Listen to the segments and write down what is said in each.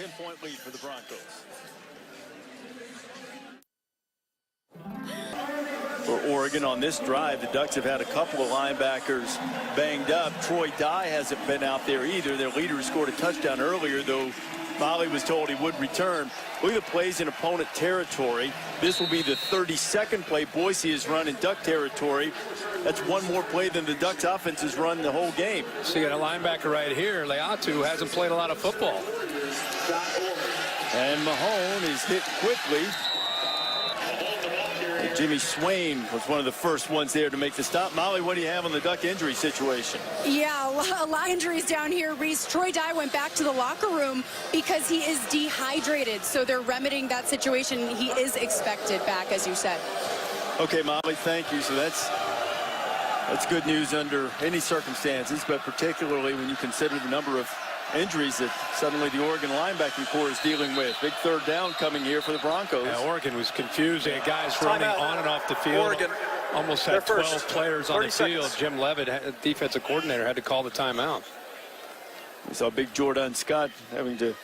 10-point lead for the Broncos. For Oregon on this drive, the Ducks have had a couple of linebackers banged up. Troy Dye hasn't been out there either. Their leader scored a touchdown earlier, though Molly was told he would return. Look at the plays in opponent territory. This will be the 32nd play Boise has run in Duck territory. That's one more play than the Ducks offense has run the whole game. So you got a linebacker right here, Leatu, who hasn't played a lot of football. And Mahone is hit quickly. Jimmy Swain was one of the first ones there to make the stop. Molly, what do you have on the Duck injury situation? Yeah, a lot of injuries down here, Reese. Troy Dye went back to the locker room because he is dehydrated. So they're remedying that situation. He is expected back, as you said. Okay, Molly, thank you. So that's good news under any circumstances, but particularly when you consider the number of injuries that suddenly the Oregon linebacking corps is dealing with. Big third down coming here for the Broncos. Yeah, Oregon was confused. They had guys running on and off the field. Oregon almost had 12 players on the field. Jim Levitt, defensive coordinator, had to call the timeout. We saw big Jordan Scott having to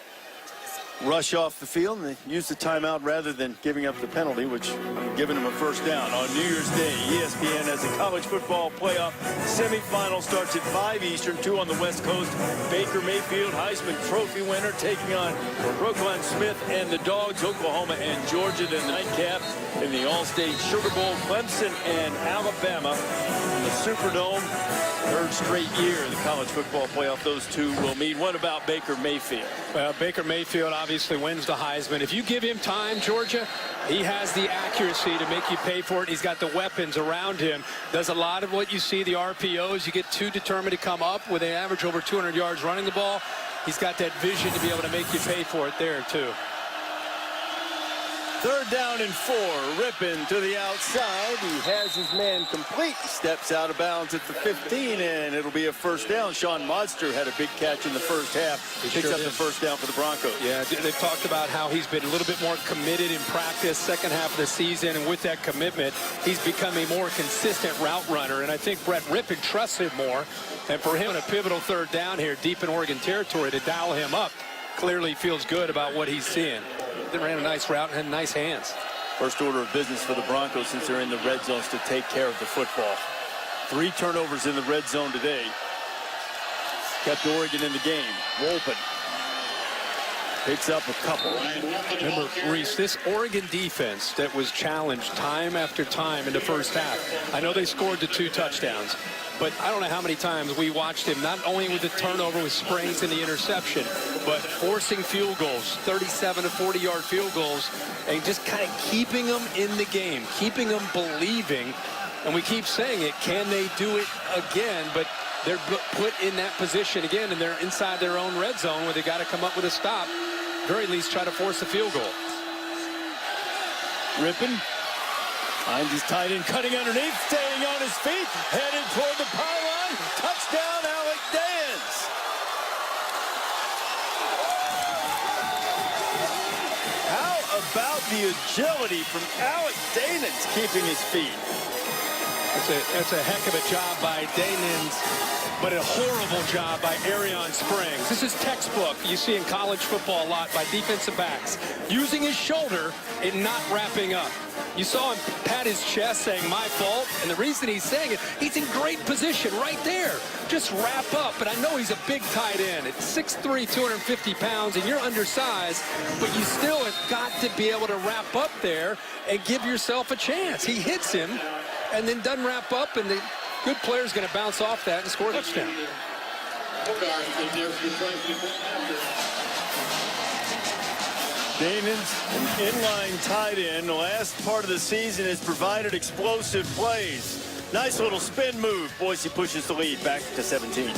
rush off the field, and they used the timeout rather than giving up the penalty, which giving him a first down. On New Year's Day, ESPN has a college football playoff semifinal. Starts at 5 Eastern, 2 on the West Coast. Baker Mayfield, Heisman Trophy winner, taking on Roquan Smith and the Dogs. Oklahoma and Georgia, the nightcap in the All-State Sugar Bowl. Clemson and Alabama in the Superdome. Third straight year in the college football playoff, those two will meet. What about Baker Mayfield? Well, Baker Mayfield obviously wins the Heisman. If you give him time, Georgia, he has the accuracy to make you pay for it. He's got the weapons around him. Does a lot of what you see, the RPOs. You get too determined to come up with an average over 200 yards running the ball. He's got that vision to be able to make you pay for it there, too. Third down and 4. Rippin to the outside. He has his man complete. Steps out of bounds at the 15, and it'll be a first down. Sean Monster had a big catch in the first half. He picks up the first down for the Broncos. Yeah, they've talked about how he's been a little bit more committed in practice second half of the season, and with that commitment, he's become a more consistent route runner, and I think Brett Rippin trusts him more. And for him, a pivotal third down here deep in Oregon territory to dial him up, clearly feels good about what he's seeing. They ran a nice route and had nice hands. First order of business for the Broncos since they're in the red zones to take care of the football. 3 turnovers in the red zone today. Kept Oregon in the game. Wolpen picks up a couple. Remember, Reese, this Oregon defense that was challenged time after time in the first half. I know they scored the 2 touchdowns, but I don't know how many times we watched him, not only with the turnover with Springs and the interception, but forcing field goals, 37 to 40-yard field goals, and just kind of keeping them in the game, keeping them believing. And we keep saying it, can they do it again? But they're put in that position again, and they're inside their own red zone where they got to come up with a stop. Very least try to force a field goal. Rippin finds his tight end cutting underneath, staying on his feet, headed toward the pylon. Touchdown, Alec Dance. How about the agility from Alec Danens keeping his feet? That's a heck of a job by Danens, but a horrible job by Arion Springs. This is textbook you see in college football a lot by defensive backs, using his shoulder and not wrapping up. You saw him pat his chest saying, my fault, and the reason he's saying it, he's in great position right there. Just wrap up, but I know he's a big tight end. At 6'3", 250 pounds, and you're undersized, but you still have got to be able to wrap up there and give yourself a chance. He hits him and then doesn't wrap up, and the good player's going to bounce off that and score a touchdown. Danens, an inline tight end. The last part of the season has provided explosive plays. Nice little spin move. Boise pushes the lead back to 17.